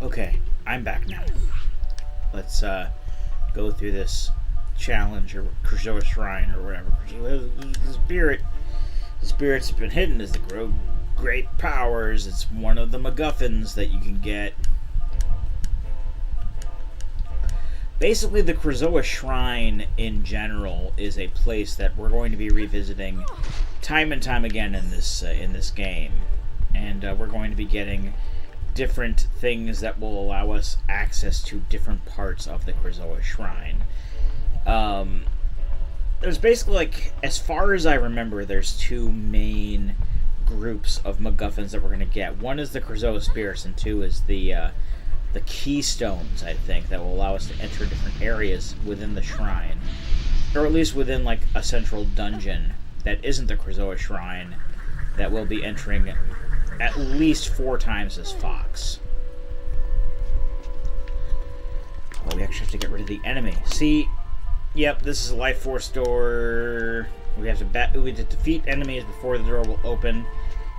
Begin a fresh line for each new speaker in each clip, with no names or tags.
Okay, I'm back now. Let's go through this challenge or Krazoa Shrine or whatever. The spirit's been hidden as the great powers. It's one of the MacGuffins that you can get. Basically, the Krazoa Shrine in general is a place that we're going to be revisiting time and time again in this game, and we're going to be getting different things that will allow us access to different parts of the Krazoa Shrine. There's basically, like, as far as I remember, there's two main groups of MacGuffins that we're going to get. One is the Krazoa Spirits, and two is the Keystones, I think, that will allow us to enter different areas within the shrine. Or at least within, like, a central dungeon that isn't the Krazoa Shrine that we'll be entering at least 4 times as Fox. Oh, we actually have to get rid of the enemy. See, yep, this is a life force door. We have to defeat enemies before the door will open.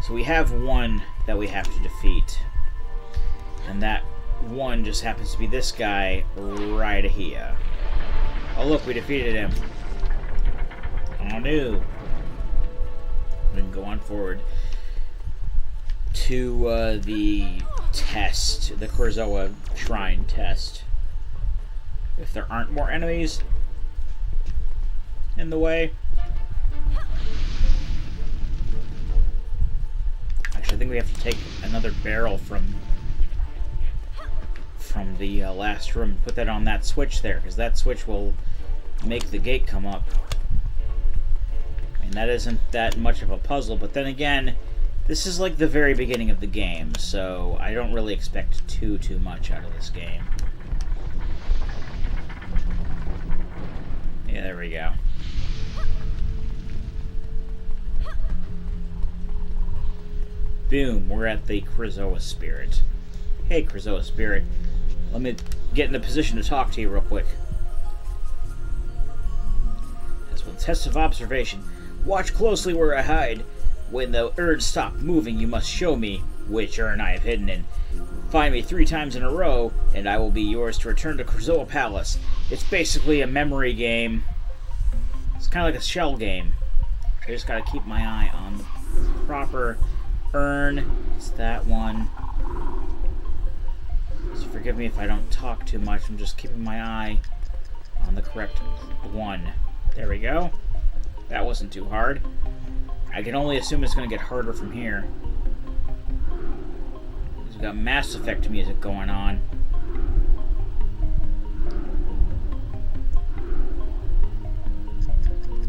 So we have one that we have to defeat. And that one just happens to be this guy right here. Oh look, we defeated him. Oh no. We can go on forward to the test, the Krazoa Shrine test. If there aren't more enemies in the way. Actually, I think we have to take another barrel from the last room. Put that on that switch there, because that switch will make the gate come up. I mean, that isn't that much of a puzzle, but then again, this is like the very beginning of the game, so I don't really expect too much out of this game. Yeah, there we go. Boom, we're at the Krazoa Spirit. Hey, Krazoa Spirit. Let me get in a position to talk to you real quick. As with test of observation, watch closely where I hide. When the urns stop moving, you must show me which urn I have hidden in. Find me 3 times in a row, and I will be yours to return to Krazoa Palace. It's basically a memory game. It's kind of like a shell game. I just gotta keep my eye on the proper urn. It's that one. So forgive me if I don't talk too much. I'm just keeping my eye on the correct one. There we go. That wasn't too hard. I can only assume it's going to get harder from here. We've got Mass Effect music going on.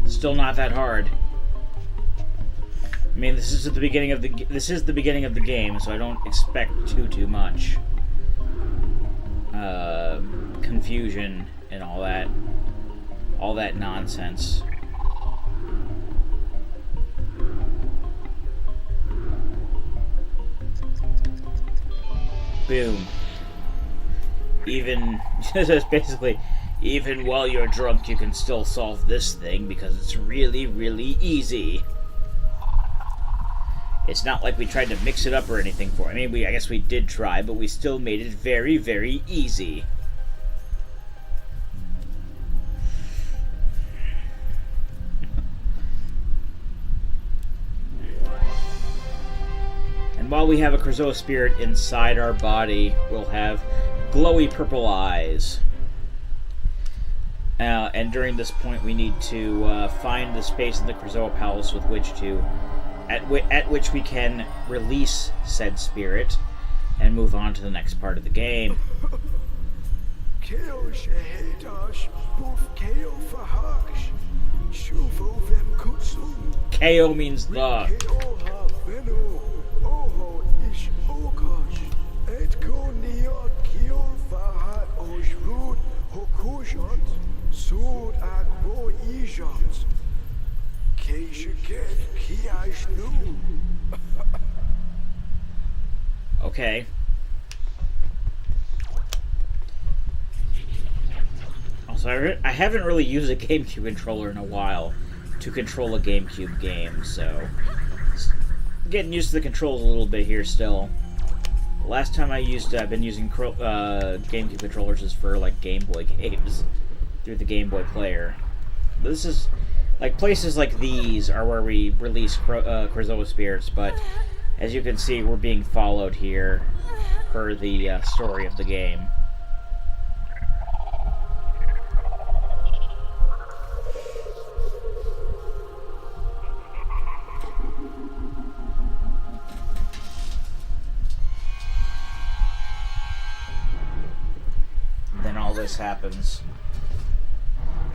Still not that hard. I mean, this is the beginning of the game, so I don't expect too much confusion and all that nonsense. Boom. Basically, even while you're drunk, you can still solve this thing because it's really, really easy. It's not like we tried to mix it up or anything for it. I mean, I guess we did try, but we still made it very, very easy. And while we have a Krazoa Spirit inside our body, we'll have glowy purple eyes. And during this point, we need to find the space in the Krazoa Palace with which to... At which we can release said spirit and move on to the next part of the game. KO means the. Okay. Also, I haven't really used a GameCube controller in a while to control a GameCube game, so getting used to the controls a little bit here still. Last time I've been using GameCube controllers is for like Game Boy games through the Game Boy Player. This is like places like these are where we release Krazoa spirits, but as you can see, we're being followed here per the story of the game. Then all this happens.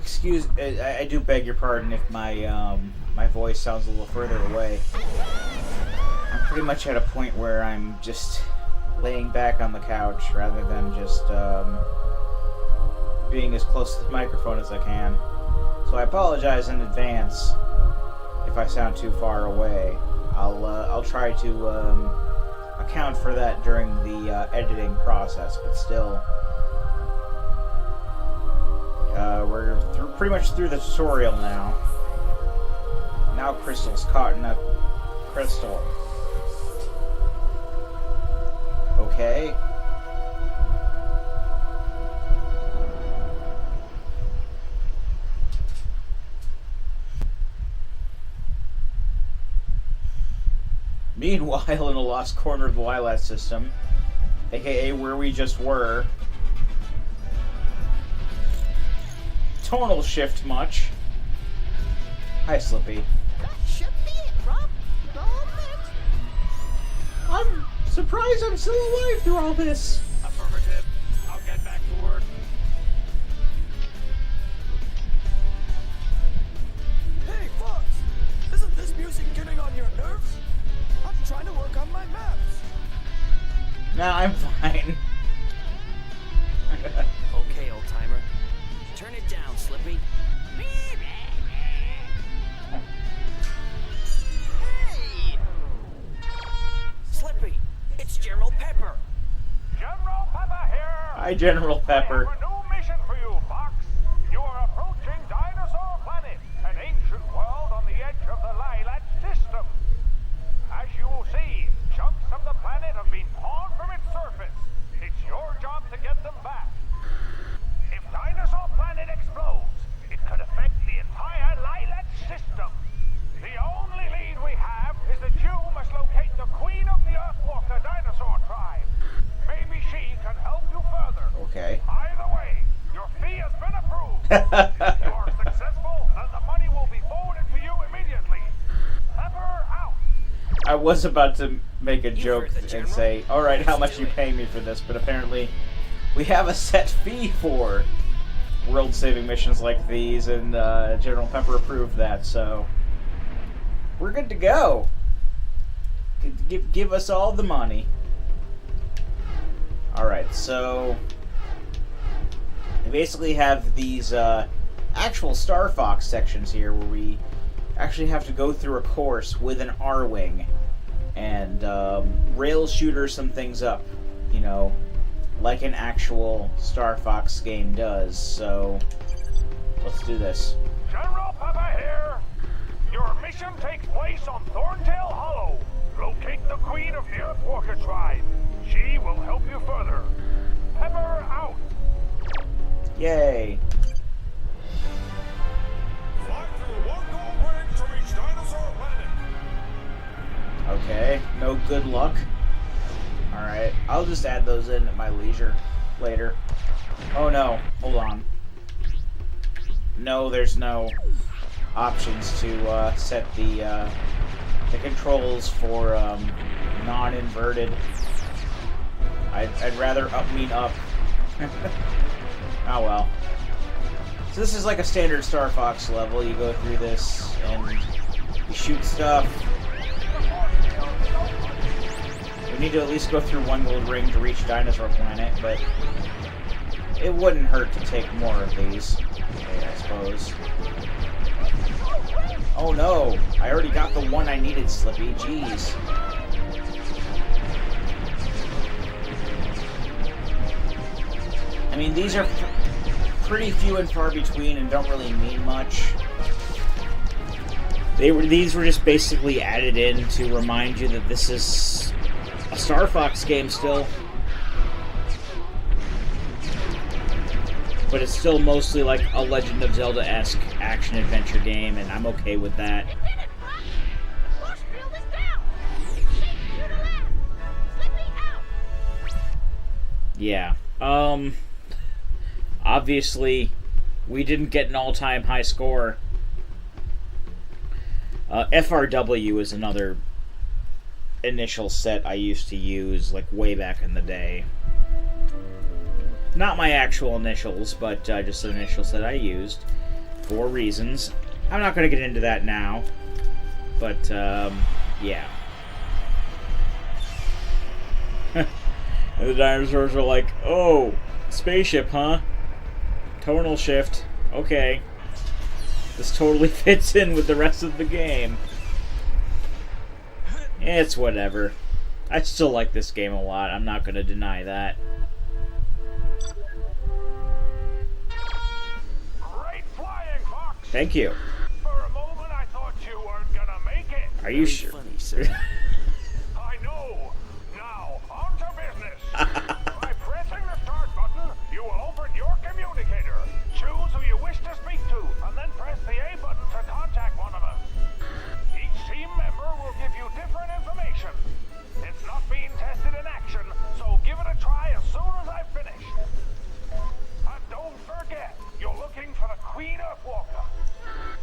Excuse, I do beg your pardon if my my voice sounds a little further away. I'm pretty much at a point where I'm just laying back on the couch rather than just being as close to the microphone as I can. So I apologize in advance if I sound too far away. I'll try to account for that during the editing process, but still. We're pretty much through the tutorial now. Now Crystal's caught in a crystal. Okay. Meanwhile, in a lost corner of the Lylat system, aka where we just were, tonal shift much. Hi, Slippy.
That should be it, Rob.
I'm surprised I'm still alive through all this.
Affirmative. I'll get back to work.
Hey, Fox! Isn't this music getting on your nerves? I'm trying to work on my maps.
Nah, I'm fine.
Okay, old timer. Turn it down, Slippy. Hey! Slippy, it's General Pepper.
General Pepper here!
Hi, General Pepper.
I have a new mission for you, Fox. You are approaching Dinosaur Planet, an ancient world on the edge of the Lylat system. As you will see, chunks of the planet have been torn from its surface. It's your job to get them back. If Dinosaur Planet explodes, it could affect the entire Lylat system. The only lead we have is that you must locate the Queen of the Earthwalker dinosaur tribe. Maybe she can help you further.
Okay.
Either way, your fee has been approved. If you are successful, then the money will be forwarded to you immediately. Pepper out.
I was about to make a joke
heard the
and
General.
say, alright, how
Let's
much
do
you
it."
pay me for this, but apparently we have a set fee for world-saving missions like these, and General Pepper approved that, so we're good to go. Give us all the money. Alright, so we basically have these actual Star Fox sections here where we actually have to go through a course with an R-Wing and rail shooter some things up, you know, like an actual Star Fox game does. So let's do this.
General Pepper here. Your mission takes place on Thorntail Hollow. Locate the Queen of the Earthwalker tribe. She will help you further. Pepper out.
Yay.
Fly through one gold ring to reach Dinosaur Planet.
Okay, no good luck. Alright, I'll just add those in at my leisure later. Oh no, hold on. No, there's no options to set the controls for non-inverted. I'd rather up mean up. Oh well. So this is like a standard Star Fox level. You go through this and you shoot stuff. We need to at least go through one gold ring to reach Dinosaur Planet, but it wouldn't hurt to take more of these, I suppose. Oh no! I already got the one I needed, Slippy. Jeez. I mean, these are pretty few and far between and don't really mean much. These were just basically added in to remind you that this is Star Fox game still. But it's still mostly like a Legend of Zelda-esque action-adventure game, and I'm okay with that.
You did it, Fox! Fox, reel this down! Shake to the left! Slippy out!
Yeah. Obviously, we didn't get an all-time high score. FRW is another initial set I used to use, like, way back in the day. Not my actual initials, but just an initial set I used for reasons. I'm not going to get into that now, but, yeah. And the dinosaurs are like, oh, spaceship, huh? Tonal shift. Okay. This totally fits in with the rest of the game. It's whatever. I still like this game a lot. I'm not going to deny that.
Great flying, Fox!
Thank you.
For a moment, I thought you weren't gonna make it.
Are you sure?
Funny, sir.
I know. Now, on to business. By pressing the start button, you will open your communicator. Choose who you wish to speak to, and then press the A button to contact one of us. Each team member will give you different information. It's not being tested in action, so give it a try as soon as I've finished. And don't forget, you're looking for the Queen Earthwalker.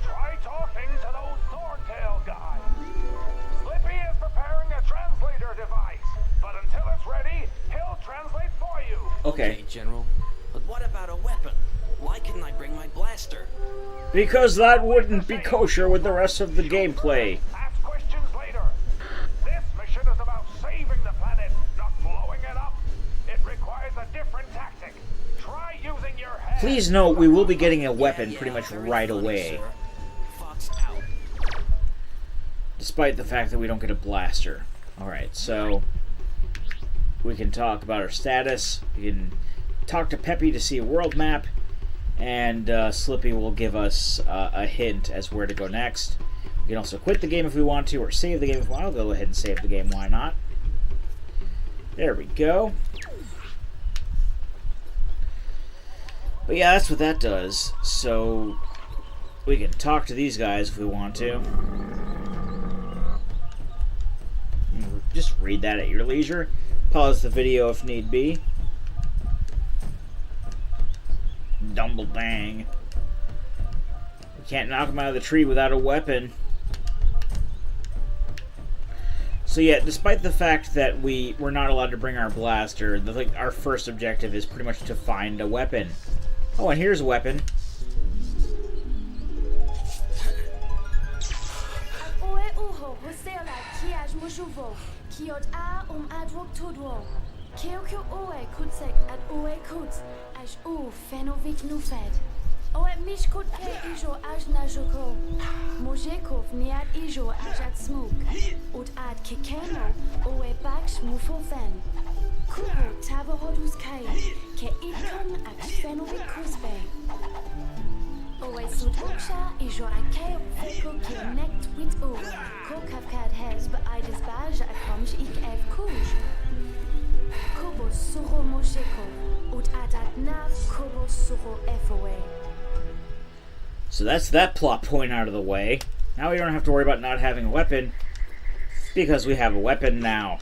Try talking to those Thorntail guys. Slippy is preparing a translator device, but until it's ready, he'll translate for you.
Okay.
Hey, General. But what about a weapon? Why couldn't I bring my blaster?
Because that wouldn't be kosher with the rest of the gameplay.
Ask questions later. This mission is about saving the planet, not blowing it up. It requires a different tactic. Try using your head.
Please note, we will be getting a weapon
Yeah,
pretty much
very
right
funny,
away.
sir. Fox out.
Despite the fact that we don't get a blaster. Alright, so we can talk about our status. We can talk to Peppy to see a world map. And Slippy will give us a hint as where to go next. We can also quit the game if we want to, or save the game if we want. I'll go ahead and save the game, why not? There we go. But yeah, that's what that does. So we can talk to these guys if we want to. Just read that at your leisure. Pause the video if need be. Dumble dang. We can't knock him out of the tree without a weapon. So yeah, despite the fact that we're not allowed to bring our blaster, our first objective is pretty much to find a weapon. Oh, and here's a weapon.
Oe uho hosela kiaj mushuvo kiot a adwok tudwo kio oe kutsek at oe kuts as u fenovik nufed oe mishkut ke ijo aj najoko mojekov niat ijo aj at smoke ut ad kikeno oe baksh mufofen kubo tabohodus kai ke ikon at fenovik kusbe oe sut uksha ijo akeo feko connect with o ko kafkad has but I desbaj at komj ik ev kuj kubo suro mojeko ut adat nav kubo suro foa.
So that's that plot point out of the way. Now we don't have to worry about not having a weapon, because we have a weapon now.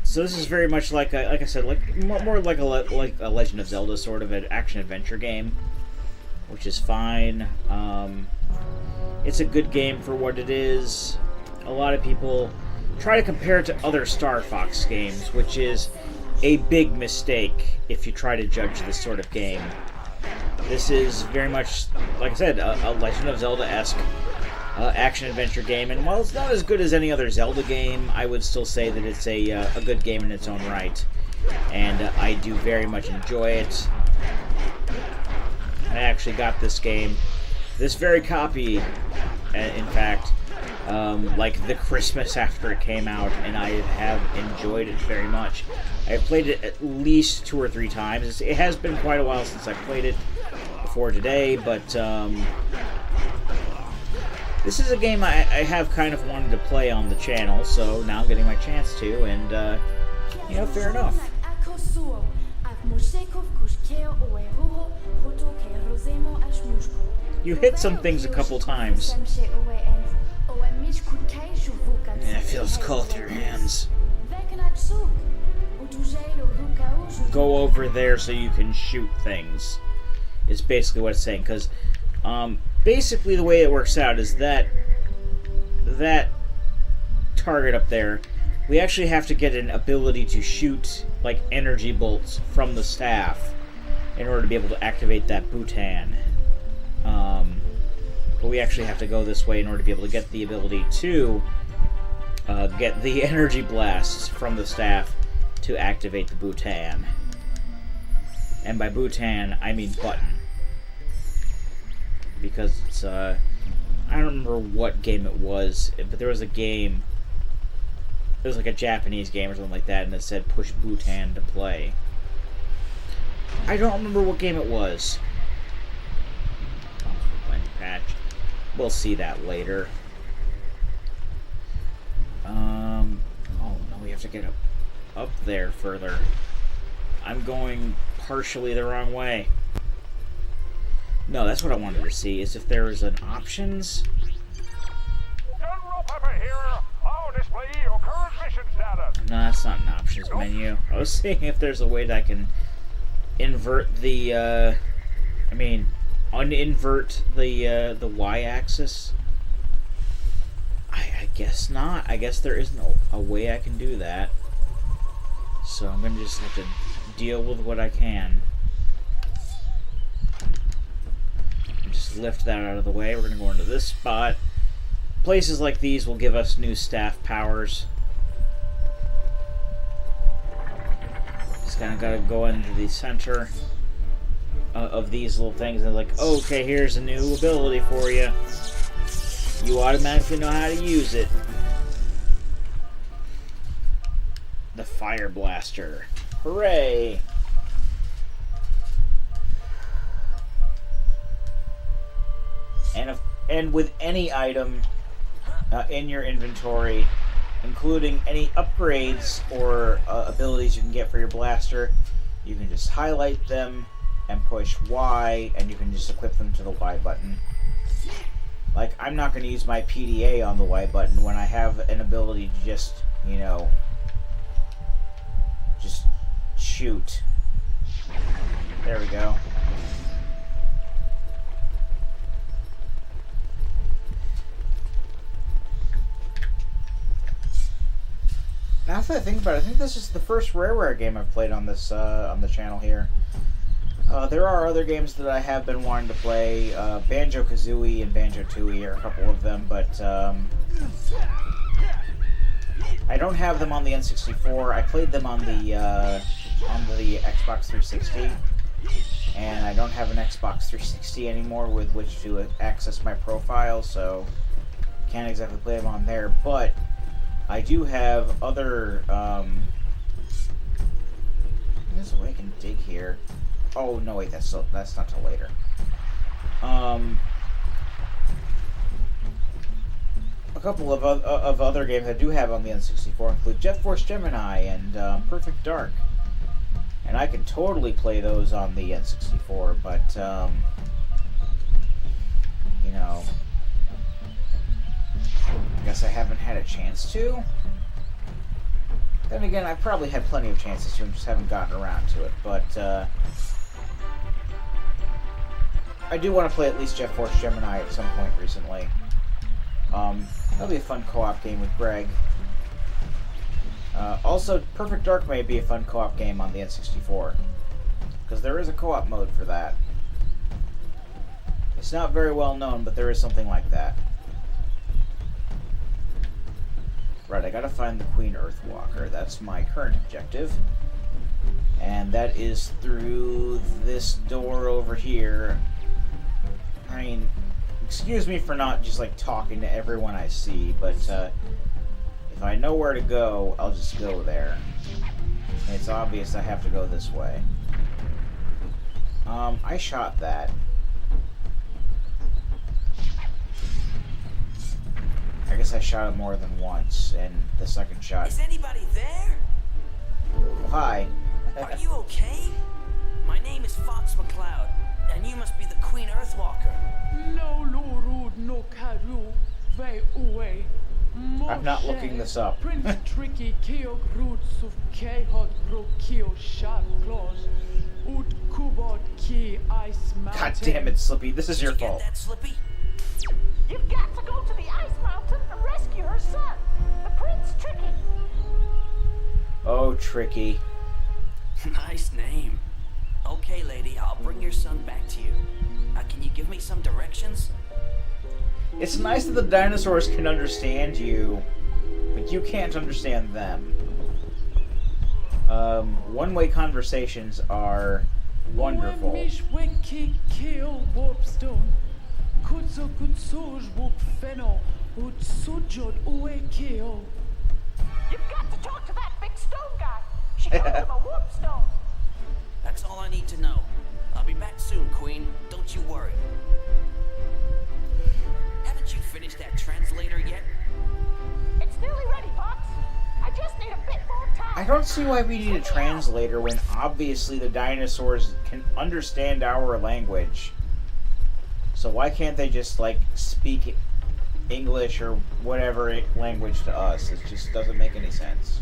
So this is very much like I said, more like a Legend of Zelda sort of an action-adventure game, which is fine. It's a good game for what it is. A lot of people try to compare it to other Star Fox games, which is a big mistake if you try to judge this sort of game. This is very much, like I said, a Legend of Zelda-esque action-adventure game, and while it's not as good as any other Zelda game, I would still say that it's a good game in its own right, and I do very much enjoy it. I actually got this game, this very copy, in fact, like the Christmas after it came out, and I have enjoyed it very much. I've played it at least 2 or 3 times. It has been quite a while since I played it before today, but This is a game I have kind of wanted to play on the channel, so now I'm getting my chance to, and, you know, fair enough. You hit some things a couple times. Yeah, it feels cold through your hands. Go over there so you can shoot things, is basically what it's saying, because, basically the way it works out is that target up there, we actually have to get an ability to shoot, like, energy bolts from the staff in order to be able to activate that Bhutan. But we actually have to go this way in order to be able to get the ability to get the energy blasts from the staff to activate the Bhutan. And by Bhutan, I mean button. Because it's, I don't remember what game it was, but there was a game, it was like a Japanese game or something like that, and it said push Bhutan to play. I don't remember what game it was. Patch. We'll see that later. Oh no, we have to get up there further. I'm going partially the wrong way. No, that's what I wanted to see, is if there was an options.
General Pepper here. I'll display your current mission status.
No, that's not an options menu. I was seeing if there's a way that I can invert the, uninvert the y-axis. I guess not. I guess there isn't a way I can do that. So I'm going to just have to deal with what I can. Just lift that out of the way. We're going to go into this spot. Places like these will give us new staff powers. Just kind of got to go into the center of these little things and like, okay, here's a new ability for you. You automatically know how to use it. The Fire Blaster. Hooray! And with any item in your inventory, including any upgrades or abilities you can get for your blaster, you can just highlight them and push Y, and you can just equip them to the Y button. Like, I'm not going to use my PDA on the Y button when I have an ability to just, you know, just shoot. There we go. Now that I think about it, I think this is the first Rare game I've played on this on the channel here. There are other games that I have been wanting to play. Banjo-Kazooie and Banjo-Tooie are a couple of them, but I don't have them on the N64. I played them on the Xbox 360, and I don't have an Xbox 360 anymore with which to access my profile, so can't exactly play them on there. But I do have other. There's a way I can dig here. Oh no, wait, that's not till later. A couple of other games I do have on the N64 include Jet Force Gemini and Perfect Dark, and I can totally play those on the N64, but you know, I guess I haven't had a chance to. Then again, I've probably had plenty of chances to, and just haven't gotten around to it, but I do want to play at least Jet Force Gemini at some point recently. That'll be a fun co-op game with Greg. Also, Perfect Dark may be a fun co-op game on the N64, because there is a co-op mode for that. It's not very well known, but there is something like that. Right, I gotta find the Queen Earthwalker. That's my current objective. And that is through this door over here. I mean, excuse me for not just like talking to everyone I see, but if I know where to go, I'll just go there. It's obvious I have to go this way. I shot that. I guess I shot him more than once, and the second shot.
Is anybody there?
Hi.
Are you okay? My name is Fox McCloud, and you must be the Queen Earthwalker.
I'm not looking this up.
Prince Tricky Keog Roots of Kehot Rokio Sharp Claws. Ut Kubot Ki Ice Mountain.
God damn it, Slippy. This is
Did
your
you get
fault.
that, Slippy?
You've got to go to the ice mountain and rescue her son, the Prince Tricky.
Oh, Tricky.
Nice name. Okay, lady, I'll bring your son back to you. Can you give me some directions?
It's nice that the dinosaurs can understand you, but you can't understand them. One-way conversations are wonderful.
Weki Keo Warpstone. Kutso Kutsoj Wop Feno. Ut Sujod Ue Keo.
You've got to talk to that big stone guy. She called him a warp stone.
That's all I need to know. I'll be back soon, Queen. Don't you worry. Haven't you finished that translator yet?
It's nearly ready, Fox. I just need a bit more time.
I don't see why we need a translator when obviously the dinosaurs can understand our language. So why can't they just, like, speak English or whatever language to us? It just doesn't make any sense.